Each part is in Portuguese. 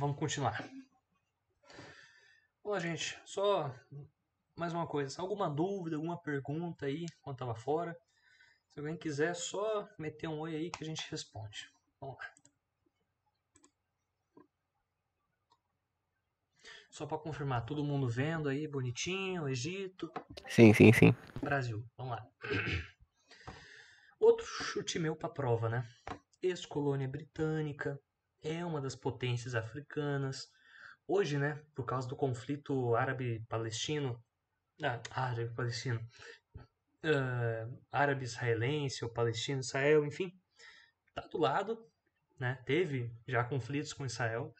vamos continuar. Bom, gente, só mais uma coisa. Alguma dúvida, alguma pergunta aí, quando tava fora? Se alguém quiser, só meter um oi aí que a gente responde. Vamos lá. Só para confirmar, todo mundo vendo aí, bonitinho, Egito, Sim. Brasil. Vamos lá. Outro chute meu para prova, né? Ex-colônia britânica, é uma das potências africanas. Hoje, né, por causa do conflito árabe-palestino, árabe-palestino, árabe-israelense ou palestino-israel, enfim, tá do lado, né? Teve já conflitos com Israel.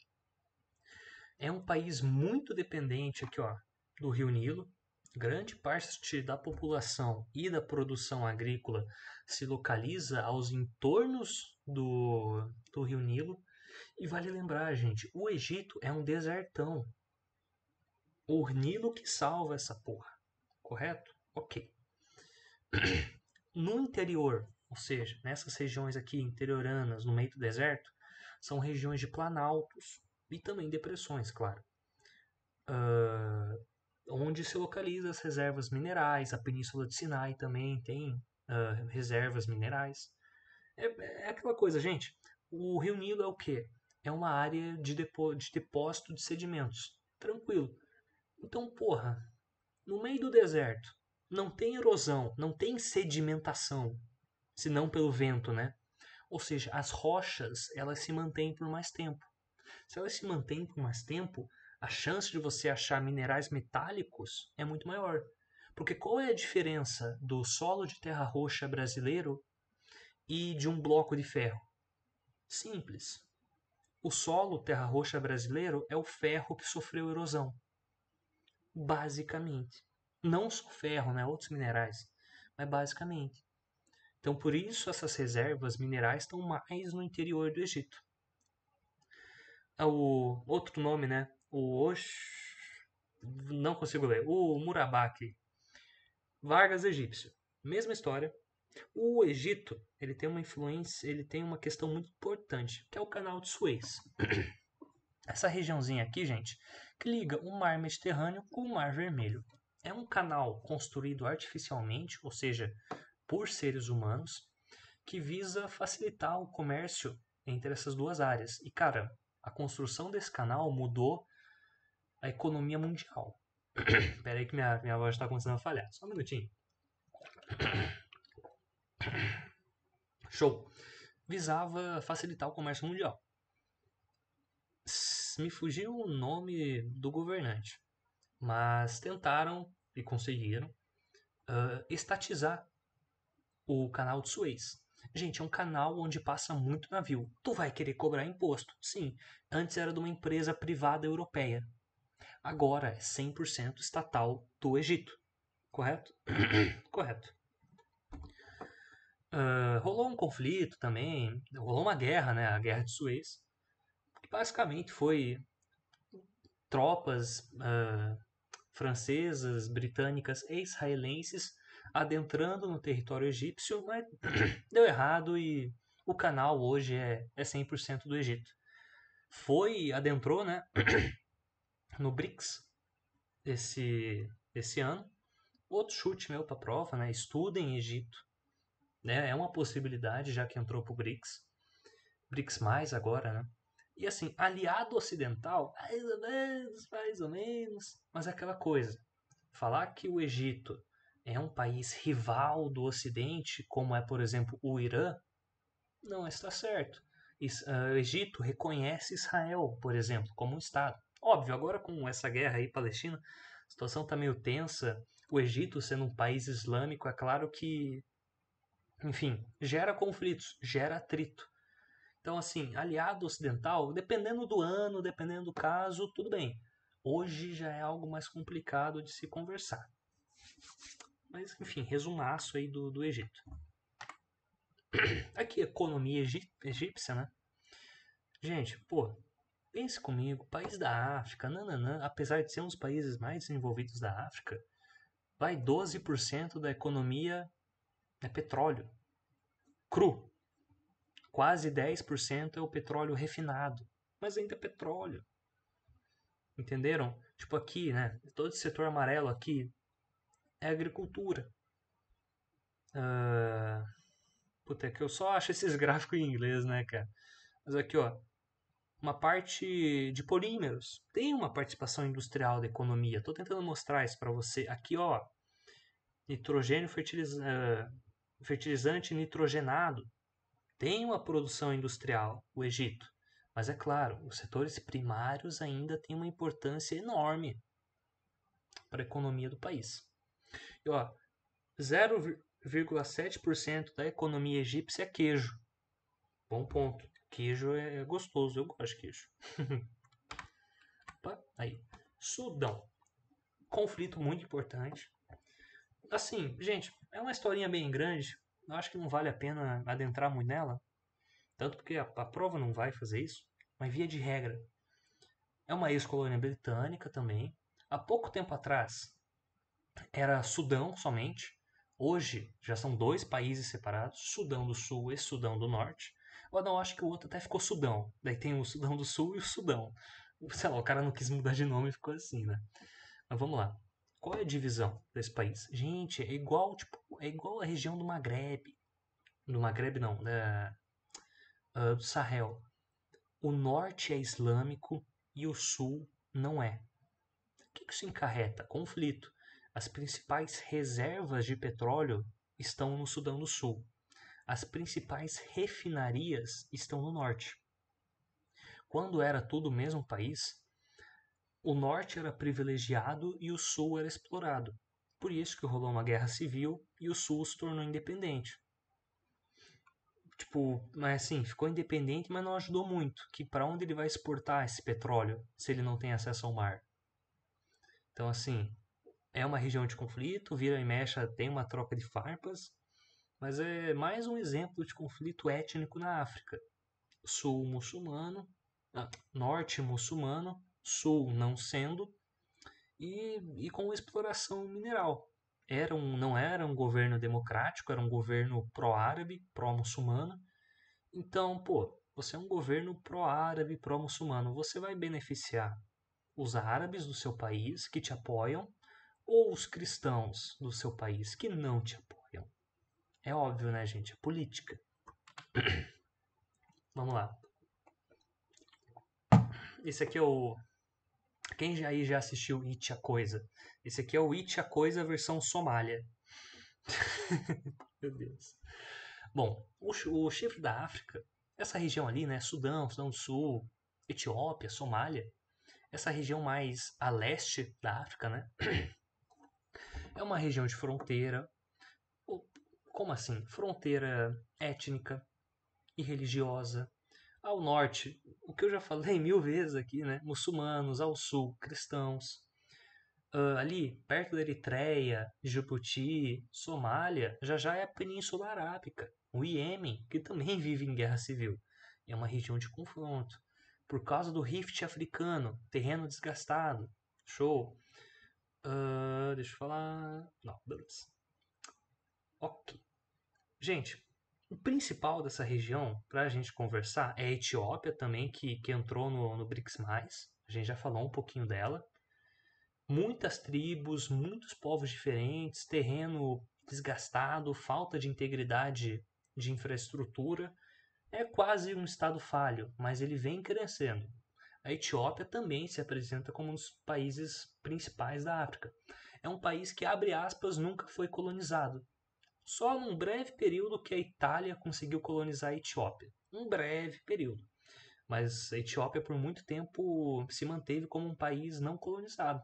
É um país muito dependente aqui, ó, do Rio Nilo. Grande parte da população e da produção agrícola se localiza aos entornos do Rio Nilo. E vale lembrar, gente, o Egito é um desertão. O Nilo que salva essa porra, correto? Ok. No interior, ou seja, nessas regiões aqui interioranas, no meio do deserto, são regiões de planaltos e também depressões, claro. Onde se localizam as reservas minerais, a Península de Sinai também tem reservas minerais. É aquela coisa, gente. O Rio Nilo é o quê? É uma área de depósito de sedimentos. Tranquilo. Então, porra, no meio do deserto, não tem erosão, não tem sedimentação, senão pelo vento, né? Ou seja, as rochas, elas se mantêm por mais tempo. Se elas se mantêm por mais tempo, a chance de você achar minerais metálicos é muito maior. Porque qual é a diferença do solo de terra roxa brasileiro e de um bloco de ferro? Simples. O solo terra roxa brasileiro é o ferro que sofreu erosão. Basicamente. Não só ferro, né? Outros minerais. Mas basicamente. Então, por isso, essas reservas minerais estão mais no interior do Egito. O outro nome, né? Não consigo ler. O Murabaki. Vargas egípcio. Mesma história. O Egito, ele tem uma influência, ele tem uma questão muito importante, que é o canal de Suez. Essa regiãozinha aqui, gente, que liga o mar Mediterrâneo com o mar Vermelho. É um canal construído artificialmente, ou seja, por seres humanos, que visa facilitar o comércio entre essas duas áreas. E, cara, a construção desse canal mudou a economia mundial. Espera aí que minha voz está começando a falhar. Só um minutinho. Show. Visava facilitar o comércio mundial. Me fugiu o nome do governante, mas tentaram e conseguiram estatizar o canal de Suez. Gente, é um canal onde passa muito navio. Tu vai querer cobrar imposto? Sim. Antes era de uma empresa privada europeia. Agora é 100% estatal do Egito. Correto? Correto. Rolou um conflito também, rolou uma guerra, né? A Guerra de Suez, que basicamente foi tropas francesas, britânicas e israelenses adentrando no território egípcio, mas deu errado e o canal hoje é 100% do Egito. Adentrou, né, no BRICS esse ano. Outro chute meu para prova, né, estudem Egito, né, é uma possibilidade já que entrou pro BRICS. BRICS mais agora, né? E assim, aliado ocidental, mais ou menos, mas é aquela coisa. Falar que o Egito é um país rival do Ocidente, como é, por exemplo, o Irã, não está certo. O Egito reconhece Israel, por exemplo, como um Estado. Óbvio, agora com essa guerra aí palestina, a situação está meio tensa. O Egito, sendo um país islâmico, é claro que, enfim, gera conflitos, gera atrito. Então, assim, aliado ocidental, dependendo do ano, dependendo do caso, tudo bem. Hoje já é algo mais complicado de se conversar. Mas, enfim, resumaço aí do Egito. Aqui, economia egípcia, né? Gente, pô, pense comigo, país da África, nananã, apesar de ser um dos países mais desenvolvidos da África, vai 12% da economia é petróleo. Cru. Quase 10% é o petróleo refinado. mas ainda é petróleo. Entenderam? Tipo aqui, né? Todo esse setor amarelo aqui é agricultura. Puta, é que eu só acho esses gráficos em inglês, né, cara? Mas aqui, ó, uma parte de polímeros. Tem uma participação industrial da economia. Estou tentando mostrar isso para você. Aqui, ó, nitrogênio fertilizante nitrogenado. Tem uma produção industrial, o Egito. Mas é claro, os setores primários ainda têm uma importância enorme para a economia do país. E, ó, 0,7% da economia egípcia é queijo. Bom ponto. Queijo é gostoso, eu gosto de queijo. Opa, aí. Sudão. Conflito muito importante. Assim, gente, é uma historinha bem grande. Eu acho que não vale a pena adentrar muito nela. Tanto porque a prova não vai fazer isso. Mas via de regra. É uma ex-colônia britânica também. Há pouco tempo atrás era Sudão somente. Hoje já são dois países separados, Sudão do Sul e Sudão do Norte. Eu não acho que o outro até ficou Sudão. Daí tem o Sudão do Sul e o Sudão. Sei lá, o cara não quis mudar de nome e ficou assim, né? Mas vamos lá. Qual é a divisão desse país? Gente, é igual, tipo, é igual a região do Maghreb. Do Maghreb não, do Sahel. O norte é islâmico e o sul não é. O que isso encarreta? Conflito. As principais reservas de petróleo estão no Sudão do Sul. As principais refinarias estão no norte. Quando era tudo o mesmo país, o norte era privilegiado e o sul era explorado. Por isso que rolou uma guerra civil e o sul se tornou independente. Tipo, mas assim, ficou independente, mas não ajudou muito. Que para onde ele vai exportar esse petróleo se ele não tem acesso ao mar? Então, assim, é uma região de conflito, vira e mexe, tem uma troca de farpas, mas é mais um exemplo de conflito étnico na África. Sul muçulmano, norte muçulmano, sul não sendo, e com exploração mineral. Não era um governo democrático, era um governo pró-árabe, pró-muçulmano. Então, pô, você é um governo pró-árabe, pró-muçulmano, você vai beneficiar os árabes do seu país que te apoiam ou os cristãos do seu país que não te apoiam? É óbvio, né, gente? É política. Vamos lá. Esse aqui é o. Quem já assistiu It a Coisa? Esse aqui é o It a Coisa versão Somália. Meu Deus. Bom, o chifre da África, essa região ali, né? Sudão, Sudão do Sul, Etiópia, Somália, essa região mais a leste da África, né? É uma região de fronteira. Como assim? Fronteira étnica e religiosa. Ao norte, o que eu já falei 1000 vezes aqui, né? Muçulmanos, ao sul, cristãos. Ali, perto da Eritreia, Djibouti, Somália, já é a Península Arábica. O Iêmen, que também vive em guerra civil. É uma região de confronto. Por causa do Rift africano, terreno desgastado. Show. Deixa eu falar. Não, beleza. Ok. Gente, o principal dessa região, para a gente conversar, é a Etiópia também, que entrou no BRICS+. A gente já falou um pouquinho dela. Muitas tribos, muitos povos diferentes, terreno desgastado, falta de integridade de infraestrutura. É quase um estado falho, mas ele vem crescendo. A Etiópia também se apresenta como um dos países principais da África. É um país que, abre aspas, nunca foi colonizado. Só num breve período que a Itália conseguiu colonizar a Etiópia. Um breve período. Mas a Etiópia, por muito tempo, se manteve como um país não colonizado.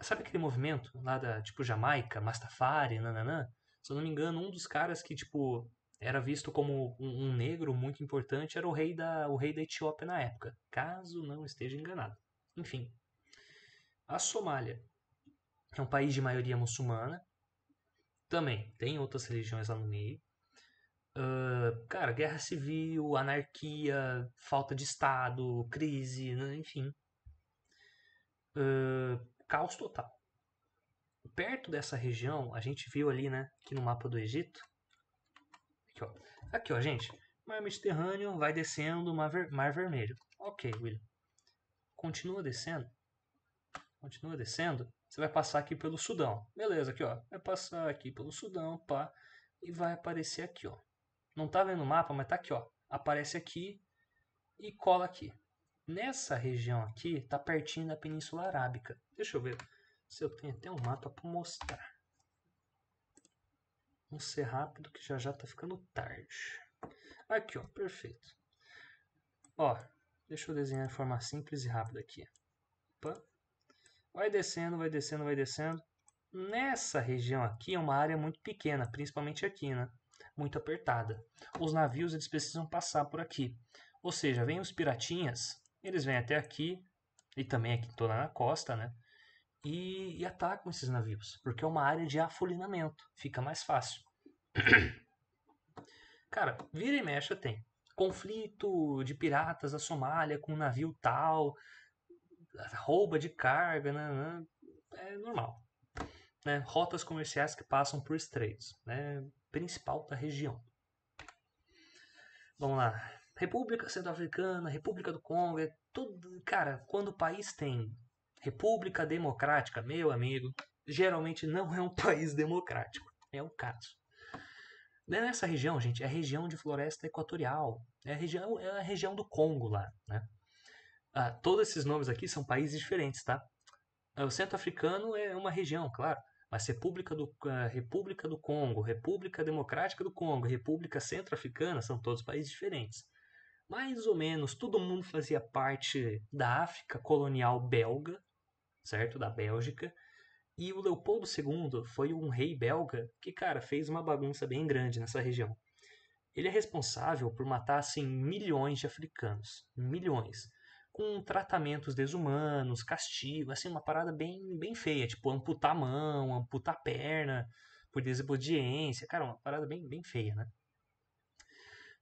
Sabe aquele movimento lá da, tipo, Jamaica, Mastafari, nananã? Se eu não me engano, um dos caras que, tipo, era visto como um negro muito importante era o rei da Etiópia na época. Caso não esteja enganado. Enfim. A Somália é um país de maioria muçulmana. Também tem outras religiões lá no meio. Cara, guerra civil, anarquia, falta de Estado, crise, né? Enfim. Caos total. Perto dessa região, a gente viu ali, né, aqui no mapa do Egito. Aqui, ó, gente. Mar Mediterrâneo vai descendo, Mar Vermelho. Ok, William. Continua descendo. Continua descendo. Você vai passar aqui pelo Sudão. Beleza, aqui ó. Vai passar aqui pelo Sudão, pá. E vai aparecer aqui, ó. Não tá vendo o mapa, mas tá aqui, ó. Aparece aqui e cola aqui. Nessa região aqui, tá pertinho da Península Arábica. Deixa eu ver se eu tenho até um mapa para mostrar. Vamos ser rápido que já já tá ficando tarde. Aqui, ó, perfeito. Ó, deixa eu desenhar de forma simples e rápida aqui. Opa. Vai descendo, vai descendo, vai descendo. Nessa região aqui é uma área muito pequena, principalmente aqui, né? Muito apertada. Os navios eles precisam passar por aqui. Ou seja, vem os piratinhas, eles vêm até aqui e também aqui toda na costa, né? E atacam esses navios, porque é uma área de afolinamento, fica mais fácil. Cara, vira e mexe tem conflito de piratas da Somália com um navio tal, rouba de carga, né? É normal. Né? Rotas comerciais que passam por estreitos, né? Principal da região. Vamos lá. República Centro-Africana, República do Congo, é tudo, cara, quando o país tem República Democrática, meu amigo, geralmente não é um país democrático. É o caso. Nessa região, gente, é a região de floresta equatorial. É a região do Congo lá, né? Todos esses nomes aqui são países diferentes, tá? O centro-africano é uma região, claro. Mas República do Congo, República Democrática do Congo, República Centro-Africana são todos países diferentes. Mais ou menos todo mundo fazia parte da África colonial belga, certo? Da Bélgica. E o Leopoldo II foi um rei belga que, cara, fez uma bagunça bem grande nessa região. Ele é responsável por matar, assim, milhões de africanos. Milhões. Com tratamentos desumanos, castigo, assim, uma parada bem feia. Tipo, amputar a mão, amputar a perna, por desobediência. Cara, uma parada bem feia, né?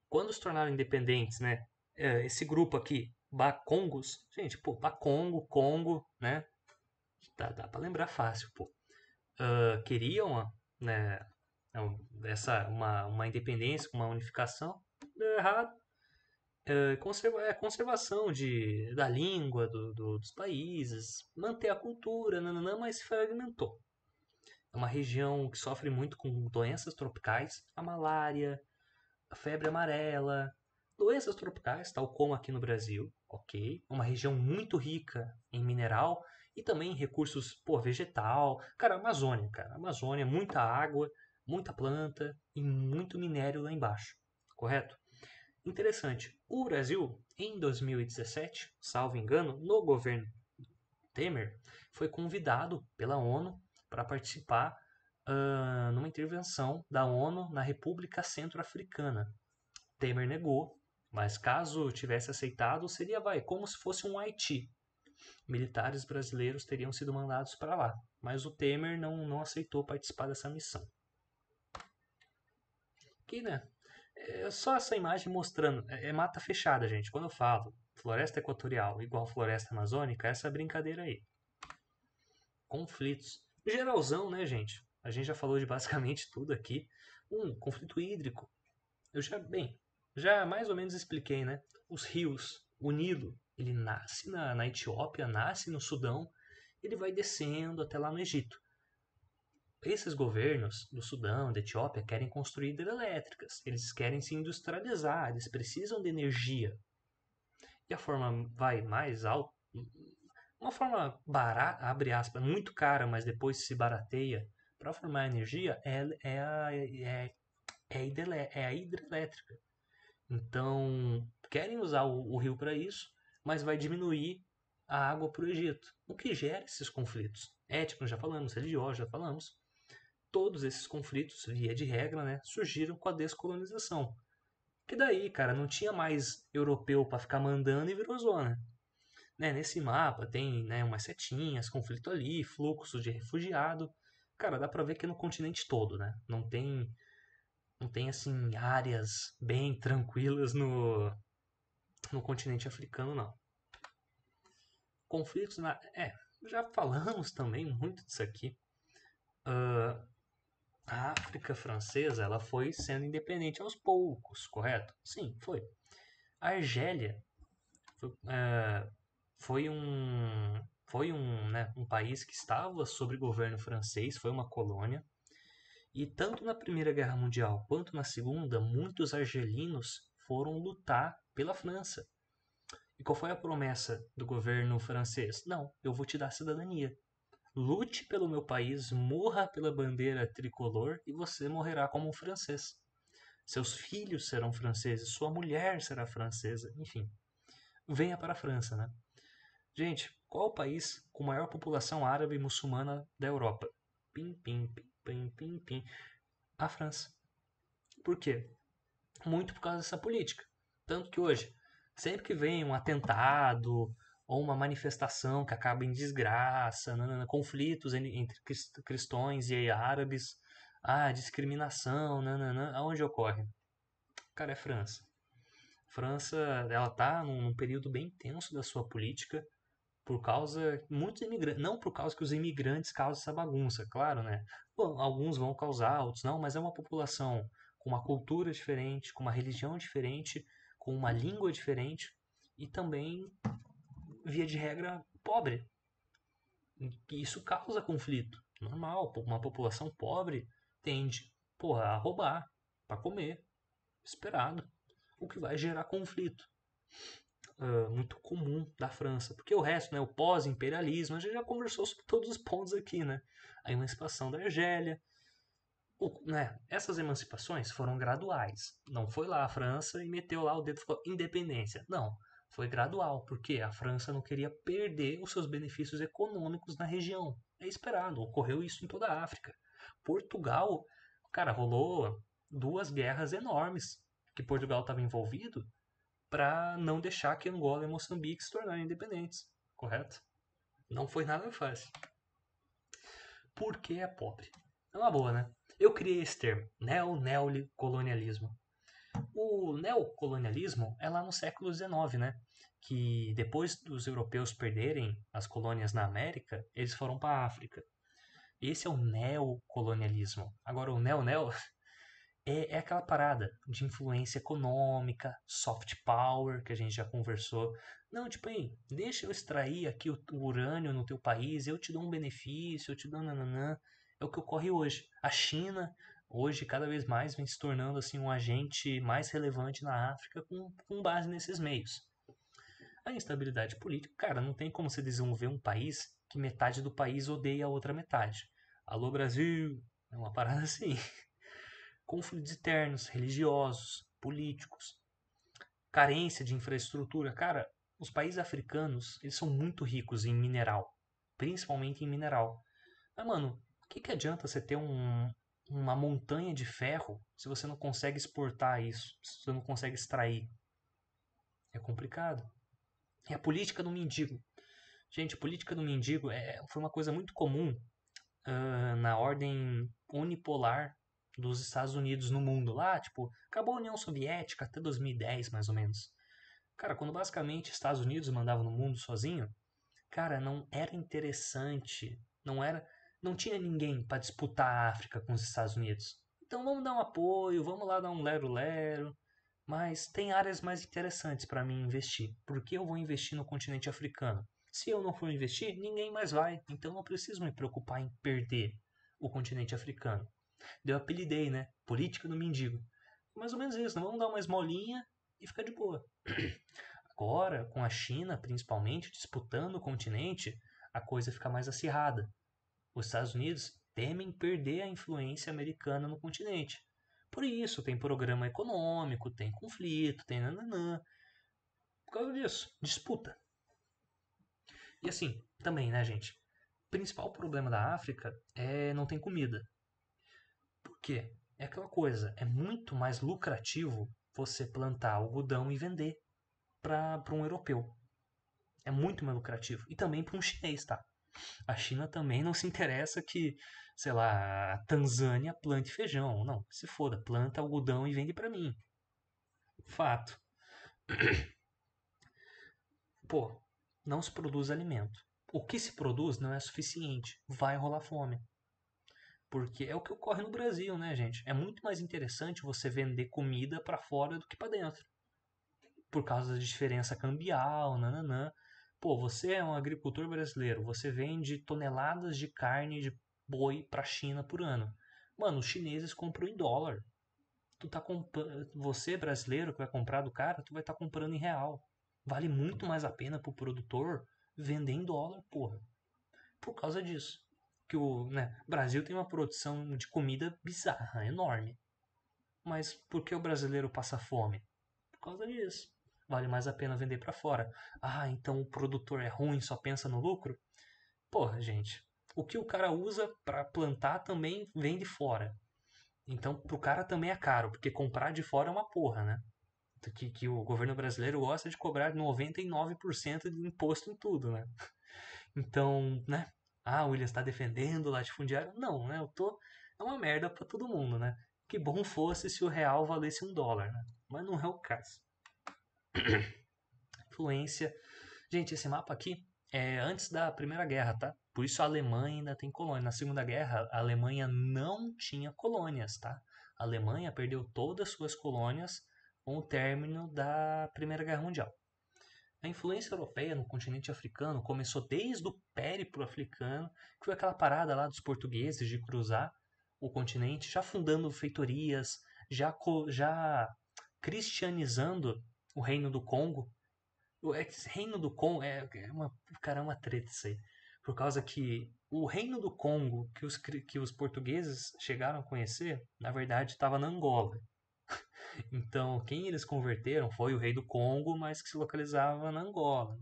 Quando se tornaram independentes, né? Esse grupo aqui, Bakongos. Gente, pô, Bakongo, Congo, né? Dá pra lembrar fácil, pô. Queriam, né? Uma independência, uma unificação. Deu errado. Conservação da língua dos países, manter a cultura, nananã, mas se fragmentou. É uma região que sofre muito com doenças tropicais, a malária, a febre amarela, doenças tropicais, tal como aqui no Brasil, ok? Uma região muito rica em mineral e também em recursos, pô, vegetal. Cara, Amazônia, cara. Amazônia, muita água, muita planta e muito minério lá embaixo, correto? Interessante, o Brasil, em 2017, salvo engano, no governo Temer, foi convidado pela ONU para participar numa intervenção da ONU na República Centro-Africana. Temer negou, mas caso tivesse aceitado, seria como se fosse um Haiti. Militares brasileiros teriam sido mandados para lá, mas o Temer não aceitou participar dessa missão. Que, né? É só essa imagem mostrando. É mata fechada, gente. Quando eu falo floresta equatorial igual floresta amazônica, é essa brincadeira aí. Conflitos. Geralzão, né, gente? A gente já falou de basicamente tudo aqui. Conflito hídrico. Já mais ou menos expliquei, né? Os rios, o Nilo, ele nasce na Etiópia, nasce no Sudão, ele vai descendo até lá no Egito. Esses governos do Sudão, da Etiópia, querem construir hidrelétricas. Eles querem se industrializar, eles precisam de energia. E a forma vai mais alta, uma forma barata, abre aspas, muito cara, mas depois se barateia para formar energia é a hidrelétrica. Então, querem usar o rio para isso, mas vai diminuir a água para o Egito. O que gera esses conflitos? Étnicos, já falamos, religiosos, já falamos. Todos esses conflitos, via de regra, né, surgiram com a descolonização. Que daí, cara, não tinha mais europeu para ficar mandando e virou zona. Né, nesse mapa tem, né, umas setinhas, conflito ali, fluxo de refugiado. Cara, dá pra ver que é no continente todo, né? Não tem assim áreas bem tranquilas no continente africano, não. Conflitos já falamos também muito disso aqui. A África francesa ela foi sendo independente aos poucos, correto? Sim, foi. A Argélia é, um país que estava sob governo francês, foi uma colônia. E tanto na Primeira Guerra Mundial quanto na Segunda, muitos argelinos foram lutar pela França. E qual foi a promessa do governo francês? Não, eu vou te dar cidadania. Lute pelo meu país, morra pela bandeira tricolor e você morrerá como um francês. Seus filhos serão franceses, sua mulher será francesa, enfim. Venha para a França, né? Gente, qual o país com maior população árabe e muçulmana da Europa? Pim, pim, pim, pim, pim, pim. A França. Por quê? Muito por causa dessa política. Tanto que hoje, sempre que vem um atentado ou uma manifestação que acaba em desgraça, conflitos entre cristãos e árabes, discriminação, aonde ocorre? Cara, é França. França, ela tá num período bem tenso da sua política por causa muitos imigrantes, não por causa que os imigrantes causam essa bagunça, claro, né? Bom, alguns vão causar, outros não, mas é uma população com uma cultura diferente, com uma religião diferente, com uma língua diferente e também, via de regra, pobre. E isso causa conflito. Normal, uma população pobre tende, porra, a roubar para comer, esperado, o que vai gerar conflito. Muito comum da França, porque o resto, né, o pós-imperialismo, a gente já conversou sobre todos os pontos aqui, né? A emancipação da Argélia, né, essas emancipações foram graduais. Não foi lá a França e meteu lá o dedo e falou independência. Não, foi gradual, porque a França não queria perder os seus benefícios econômicos na região. É esperado, ocorreu isso em toda a África. Portugal, cara, rolou duas guerras enormes que Portugal estava envolvido para não deixar que Angola e Moçambique se tornarem independentes, correto? Não foi nada fácil. Porque é pobre. É uma boa, né? Eu criei esse termo, neocolonialismo. O neocolonialismo é lá no século XIX, né? Que depois dos europeus perderem as colônias na América, eles foram para a África. Esse é o neocolonialismo. Agora, o neo é aquela parada de influência econômica, soft power, que a gente já conversou. Não, tipo aí, deixa eu extrair aqui o urânio no teu país, eu te dou um benefício, eu te dou nananã. É o que ocorre hoje. A China, hoje, cada vez mais vem se tornando assim um agente mais relevante na África com base nesses meios. A instabilidade política, cara, não tem como você desenvolver um país que metade do país odeia a outra metade. Alô, Brasil! É uma parada assim. Conflitos internos, religiosos, políticos, carência de infraestrutura. Cara, os países africanos, eles são muito ricos em mineral, principalmente em mineral. Mas, mano, o que adianta você ter uma montanha de ferro se você não consegue exportar isso, se você não consegue extrair? É complicado. E a política do mendigo. Gente, a política do mendigo foi uma coisa muito comum na ordem unipolar dos Estados Unidos no mundo. Lá, tipo, acabou a União Soviética até 2010, mais ou menos. Cara, quando basicamente Estados Unidos mandava no mundo sozinho, cara, não era interessante, não tinha ninguém para disputar a África com os Estados Unidos. Então vamos dar um apoio, vamos lá dar um lero-lero, mas tem áreas mais interessantes para mim investir. Por que eu vou investir no continente africano? Se eu não for investir, ninguém mais vai. Então não preciso me preocupar em perder o continente africano. Eu apelidei, né? Política do mendigo. Mais ou menos isso, não vamos dar uma esmolinha e ficar de boa. Agora, com a China principalmente disputando o continente, a coisa fica mais acirrada. Os Estados Unidos temem perder a influência americana no continente. Por isso, tem programa econômico, tem conflito, tem nananã. Por causa disso, disputa. E assim, também, né, gente? O principal problema da África é não tem comida. Por quê? É aquela coisa, é muito mais lucrativo você plantar algodão e vender para um europeu. É muito mais lucrativo. E também para um chinês, tá? A China também não se interessa que, sei lá, a Tanzânia plante feijão. Não, se foda, planta algodão e vende para mim. Fato. Pô, não se produz alimento. O que se produz não é suficiente. Vai rolar fome. Porque é o que ocorre no Brasil, né, gente? É muito mais interessante você vender comida para fora do que para dentro. por causa da diferença cambial, nananã. Pô, você é um agricultor brasileiro, você vende toneladas de carne de boi para a China por ano. Mano, os chineses compram em dólar. Você brasileiro que vai comprar do cara, tu vai estar comprando em real. Vale muito mais a pena pro produtor vender em dólar, porra. Por causa disso. Que o Brasil tem uma produção de comida bizarra, enorme. Mas por que o brasileiro passa fome? Por causa disso. Vale mais a pena vender para fora. Ah, então o produtor é ruim, só pensa no lucro? Porra, gente. O que o cara usa para plantar também vem de fora. Então, pro cara também é caro, porque comprar de fora é uma porra, né? Que o governo brasileiro gosta de cobrar 99% de imposto em tudo, né? Então, né? Ah, o William está defendendo o latifundiário? Não, né? É uma merda pra todo mundo, né? Que bom fosse se o real valesse $1, né? Mas não é o caso. Influência. Gente, esse mapa aqui é antes da Primeira Guerra, tá? Por isso a Alemanha ainda tem colônia. Na Segunda Guerra, a Alemanha não tinha colônias, tá? A Alemanha perdeu todas as suas colônias com o término da Primeira Guerra Mundial. A influência europeia no continente africano começou desde o périplo africano, que foi aquela parada lá dos portugueses de cruzar o continente, já fundando feitorias, já cristianizando o Reino do Congo. O Reino do Congo cara, é uma treta isso aí. Por causa que o Reino do Congo que os portugueses chegaram a conhecer, na verdade estava na Angola. Então, quem eles converteram foi o rei do Congo, mas que se localizava na Angola.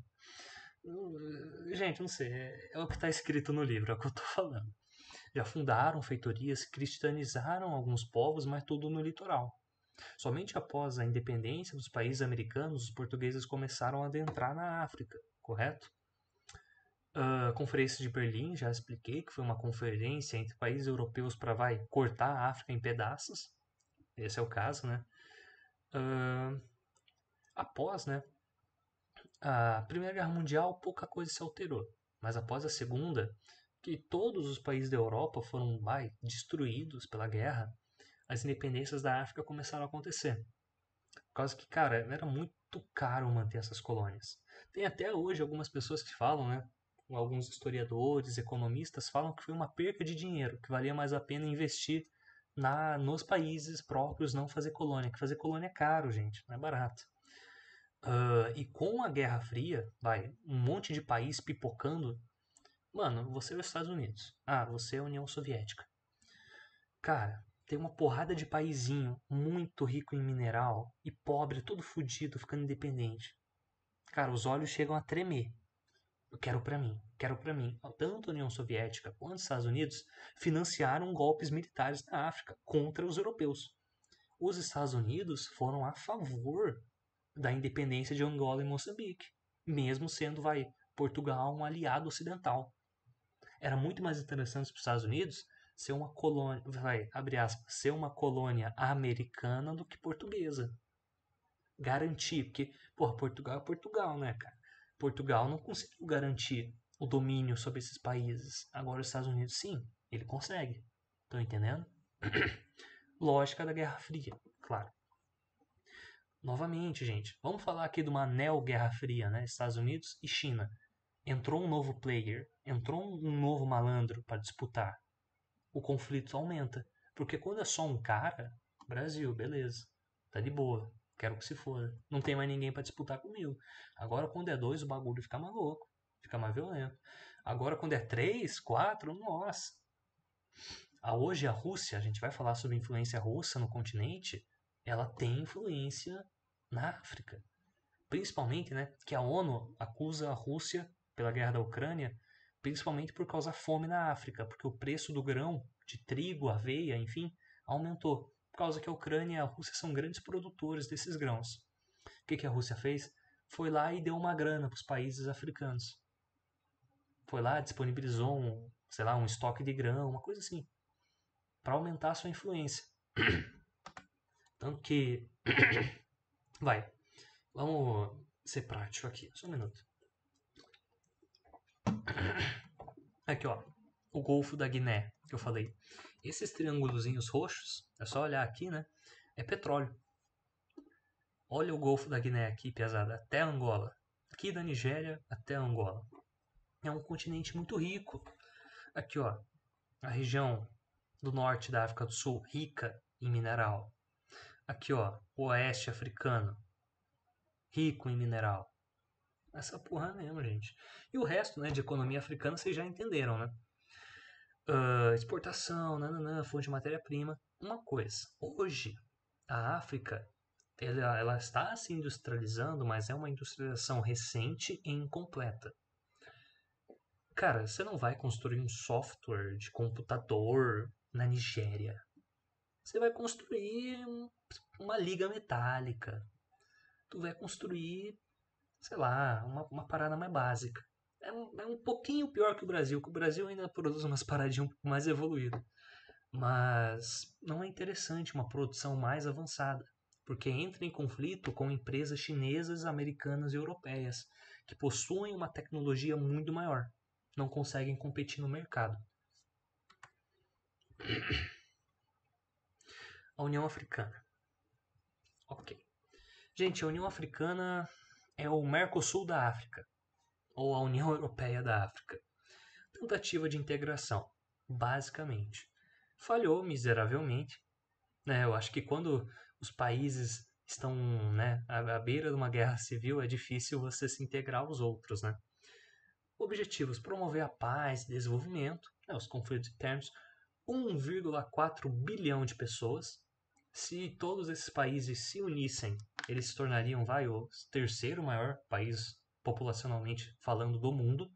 Gente, não sei, é o que está escrito no livro, é o que eu estou falando. Já fundaram feitorias, cristianizaram alguns povos, mas tudo no litoral. Somente após a independência dos países americanos, os portugueses começaram a adentrar na África, correto? A Conferência de Berlim, já expliquei que foi uma conferência entre países europeus para cortar a África em pedaços. Esse é o caso, né? Após, né, a Primeira Guerra Mundial, pouca coisa se alterou. Mas após a Segunda, que todos os países da Europa foram destruídos pela guerra, as independências da África começaram a acontecer. Por causa que, cara, era muito caro manter essas colônias. Tem até hoje algumas pessoas que falam, né? Alguns historiadores, economistas falam que foi uma perca de dinheiro, que valia mais a pena investir nos países próprios, não fazer colônia. Que fazer colônia é caro, gente, não é barato. E com a Guerra Fria, um monte de país pipocando. Mano, você é os Estados Unidos. Ah, você é a União Soviética. Cara, tem uma porrada de paizinho muito rico em mineral e pobre, todo fudido, ficando independente. Cara, os olhos chegam a tremer. Eu quero pra mim, quero pra mim. Tanto a União Soviética quanto os Estados Unidos financiaram golpes militares na África contra os europeus. Os Estados Unidos foram a favor da independência de Angola e Moçambique, mesmo sendo, Portugal um aliado ocidental. Era muito mais interessante para os Estados Unidos ser uma colônia, abre aspas, ser uma colônia americana do que portuguesa. Garantir, porque, porra, Portugal é Portugal, né, cara? Portugal não conseguiu garantir o domínio sobre esses países. Agora os Estados Unidos, sim, ele consegue. Estão entendendo? Lógica da Guerra Fria, claro. Novamente, gente, vamos falar aqui de uma neo-Guerra Fria, né? Estados Unidos e China. Entrou um novo player, entrou um novo malandro para disputar. O conflito aumenta. Porque quando é só um cara, Brasil, beleza, tá de boa, quero que se foda. Não tem mais ninguém para disputar comigo. Agora, quando é dois, o bagulho fica mais louco, fica mais violento. Agora, quando é três, quatro, nossa. Hoje a Rússia, a gente vai falar sobre influência russa no continente, ela tem influência na África. Principalmente, né, que a ONU acusa a Rússia pela guerra da Ucrânia, principalmente por causa da fome na África, porque o preço do grão, de trigo, aveia, enfim, aumentou. Por causa que a Ucrânia e a Rússia são grandes produtores desses grãos. O que a Rússia fez? Foi lá e deu uma grana para os países africanos. Foi lá, disponibilizou um estoque de grão, uma coisa assim, para aumentar a sua influência. Tanto que. Vamos ser prático aqui, só um minuto. Aqui, ó, o Golfo da Guiné, que eu falei. Esses triângulozinhos roxos, é só olhar aqui, né? É petróleo. Olha o Golfo da Guiné aqui, pesada, até Angola. Aqui da Nigéria até Angola. É um continente muito rico. Aqui, ó, a região do norte da África do Sul, rica em mineral. Aqui, ó, o oeste africano, rico em mineral. Essa porra mesmo, gente. E o resto, né, de economia africana, vocês já entenderam, né? Exportação, nananã, fonte de matéria-prima. Uma coisa, hoje a África ela está se industrializando, mas é uma industrialização recente e incompleta. Cara, você não vai construir um software de computador na Nigéria. Você vai construir uma liga metálica. Tu vai construir, sei lá, uma parada mais básica. É um pouquinho pior que o Brasil ainda produz umas paradinhas um pouco mais evoluídas. Mas não é interessante uma produção mais avançada, porque entra em conflito com empresas chinesas, americanas e europeias, que possuem uma tecnologia muito maior, não conseguem competir no mercado. A União Africana. Ok. Gente, a União Africana é o Mercosul da África, ou a União Europeia da África. Tentativa de integração, basicamente. Falhou miseravelmente. Né? Eu acho que quando os países estão, né, à beira de uma guerra civil, é difícil você se integrar aos outros. Né? Objetivos: promover a paz e desenvolvimento, né, os conflitos internos, 1,4 bilhão de pessoas. Se todos esses países se unissem, eles se tornariam o terceiro maior país populacionalmente falando do mundo,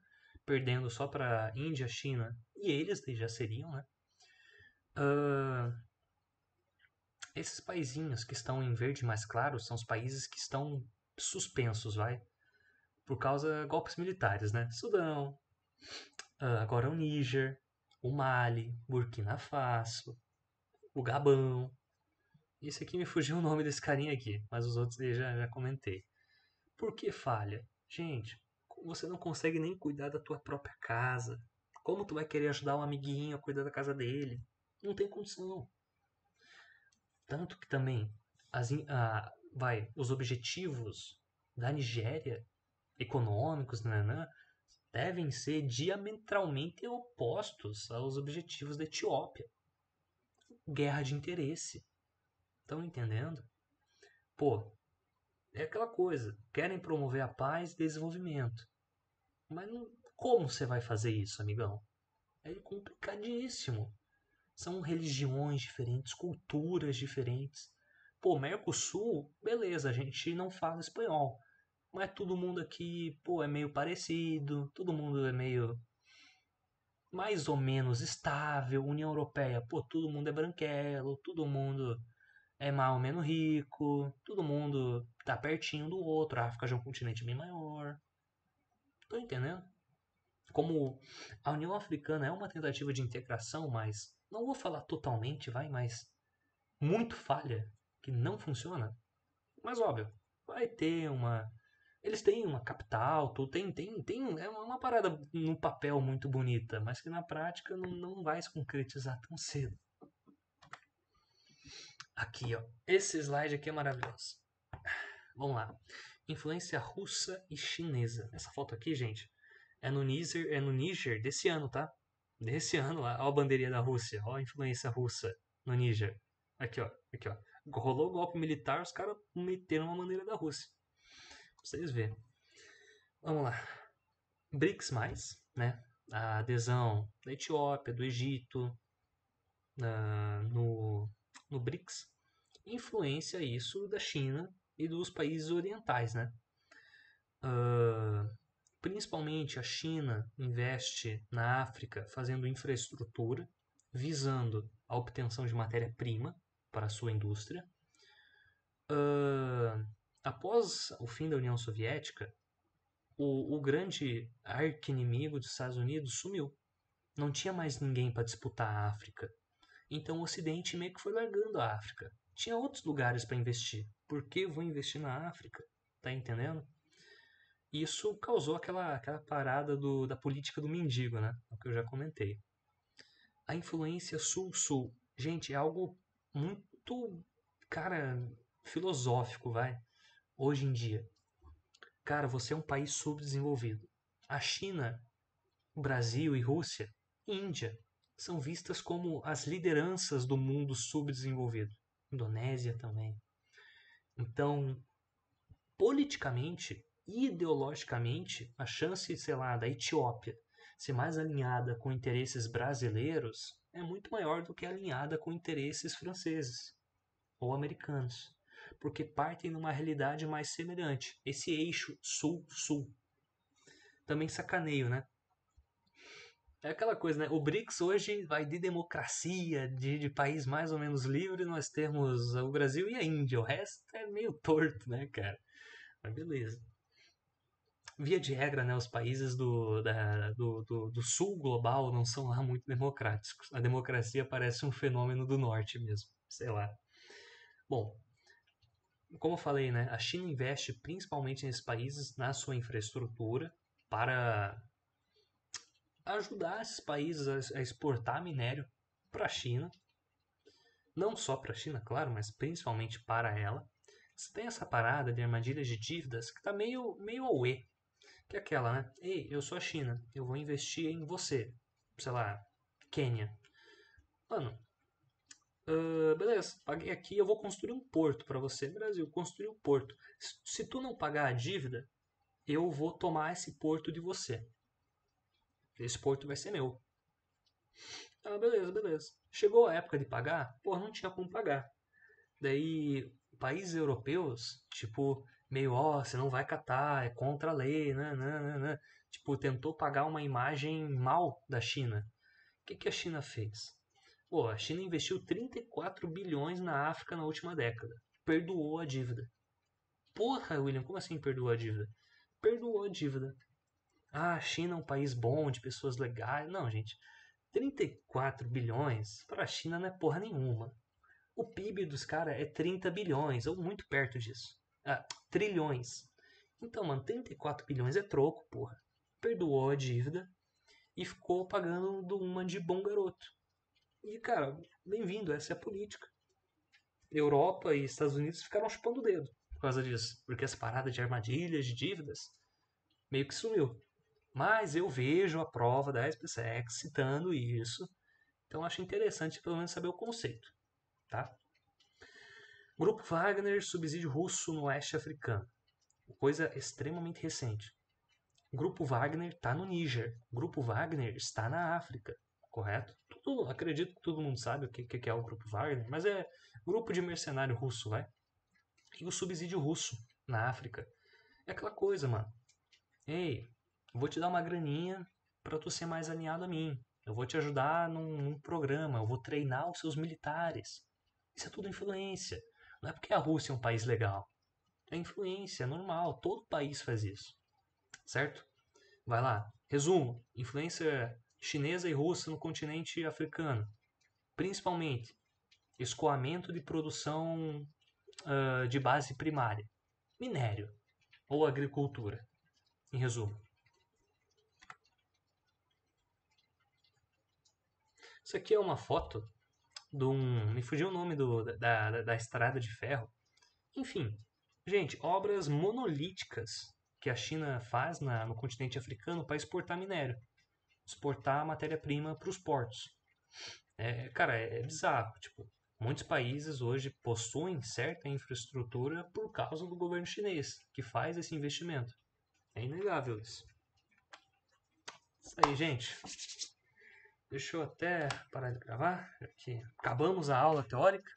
perdendo só para Índia, China, e eles já seriam, né? Esses paizinhos que estão em verde mais claro são os países que estão suspensos, por causa de golpes militares, né? Sudão, agora o Níger, o Mali, Burkina Faso, o Gabão. Esse aqui me fugiu o nome desse carinha aqui, mas os outros eu já comentei. Por que falha? Gente, você não consegue nem cuidar da tua própria casa. Como tu vai querer ajudar um amiguinho a cuidar da casa dele? Não tem condição. Tanto que também os objetivos da Nigéria, econômicos, devem ser diametralmente opostos aos objetivos da Etiópia. Guerra de interesse. Estão entendendo? Pô, é aquela coisa. Querem promover a paz e desenvolvimento. Mas como você vai fazer isso, amigão? É complicadíssimo. São religiões diferentes, culturas diferentes. Pô, Mercosul, beleza, a gente não fala espanhol. Mas todo mundo aqui, pô, é meio parecido, todo mundo é meio mais ou menos estável. União Europeia, pô, todo mundo é branquelo, todo mundo é mais ou menos rico, todo mundo tá pertinho do outro. A África já é um continente bem maior. Tô entendendo? Como a União Africana é uma tentativa de integração, mas não vou falar totalmente, mas muito falha, que não funciona. Mas óbvio, vai ter uma. Eles têm uma capital, tudo, é uma parada no papel muito bonita, mas que na prática não vai se concretizar tão cedo. Aqui, ó. Esse slide aqui é maravilhoso. Vamos lá. Influência russa e chinesa. Essa foto aqui, gente, é no Níger desse ano, tá? Desse ano lá. Ó a bandeirinha da Rússia. Ó a influência russa no Níger. Aqui, ó. Aqui, ó. Rolou o golpe militar, os caras meteram uma bandeira da Rússia. Pra vocês verem. Vamos lá. BRICS+, né? A adesão da Etiópia, do Egito, no BRICS, influencia isso da China e dos países orientais, né? Principalmente a China investe na África fazendo infraestrutura, visando a obtenção de matéria-prima para a sua indústria. Após o fim da União Soviética, o grande arqui-inimigo dos Estados Unidos sumiu. Não tinha mais ninguém para disputar a África. Então o Ocidente meio que foi largando a África. Tinha outros lugares para investir. Por que vou investir na África? Tá entendendo? Isso causou aquela parada da política do mendigo, né? É o que eu já comentei. A influência sul-sul. Gente, é algo muito, cara, filosófico, vai. hoje em dia. Cara, você é um país subdesenvolvido. A China, Brasil e Rússia, Índia, são vistas como as lideranças do mundo subdesenvolvido. Indonésia também. Então, politicamente, ideologicamente, a chance, sei lá, da Etiópia ser mais alinhada com interesses brasileiros é muito maior do que alinhada com interesses franceses ou americanos, porque partem numa realidade mais semelhante, esse eixo sul-sul. Também sacaneio, né? É aquela coisa, né? O BRICS hoje vai de democracia, de país mais ou menos livre, nós temos o Brasil e a Índia. O resto é meio torto, né, cara? Mas beleza. Via de regra, né, os países do sul global não são lá muito democráticos. A democracia parece um fenômeno do norte mesmo, sei lá. Bom, como eu falei, né, a China investe principalmente nesses países na sua infraestrutura para ajudar esses países a exportar minério para a China. Não só para a China, claro, mas principalmente para ela. Você tem essa parada de armadilhas de dívidas que tá meio auê. Que é aquela, né? Ei, eu sou a China, eu vou investir em você. Sei lá, Quênia. Mano, beleza, paguei aqui, eu vou construir um porto para você, Brasil, construir um porto. Se tu não pagar a dívida, eu vou tomar esse porto de você. Esse porto vai ser meu. Ah, beleza, beleza. Chegou a época de pagar, pô, não tinha como pagar. Daí, países europeus, tipo, meio, ó, você não vai catar, é contra a lei, né. Tipo, tentou pagar uma imagem mal da China. O que, que a China fez? Pô, a China investiu 34 bilhões na África na última década. Perdoou a dívida. Porra, William, como assim perdoou a dívida? Perdoou a dívida. Ah, a China é um país bom, de pessoas legais. Não, gente. 34 bilhões para a China não é porra nenhuma. O PIB dos caras é 30 bilhões, ou muito perto disso. Ah, trilhões. Então, mano, 34 bilhões é troco, porra. Perdoou a dívida e ficou pagando uma de bom garoto. E, cara, bem-vindo, essa é a política. Europa e Estados Unidos ficaram chupando o dedo por causa disso. Porque essa parada de armadilhas, de dívidas, meio que sumiu. Mas eu vejo a prova da SpaceX citando isso. Então acho interessante pelo menos saber o conceito. Tá? Grupo Wagner, subsídio russo no oeste africano. Coisa extremamente recente. Grupo Wagner está no Níger. Grupo Wagner está na África. Correto? Acredito que todo mundo sabe o que é o Grupo Wagner, mas é grupo de mercenário russo, vai. E o subsídio russo na África. É aquela coisa, mano. Ei, eu vou te dar uma graninha para tu ser mais alinhado a mim. Eu vou te ajudar num programa, eu vou treinar os seus militares. Isso é tudo influência. Não é porque a Rússia é um país legal. É influência, é normal. Todo país faz isso. Certo? Vai lá. Resumo: influência chinesa e russa no continente africano. Principalmente escoamento de produção de base primária. Minério ou agricultura. Em resumo. Isso aqui é uma foto de um. Me fugiu o nome da estrada de ferro. Enfim, gente, obras monolíticas que a China faz no continente africano para exportar minério, exportar matéria-prima para os portos. Cara, é bizarro. Tipo, muitos países hoje possuem certa infraestrutura por causa do governo chinês, que faz esse investimento. É inegável isso. Isso aí, gente. Deixa eu até parar de gravar, aqui acabamos a aula teórica.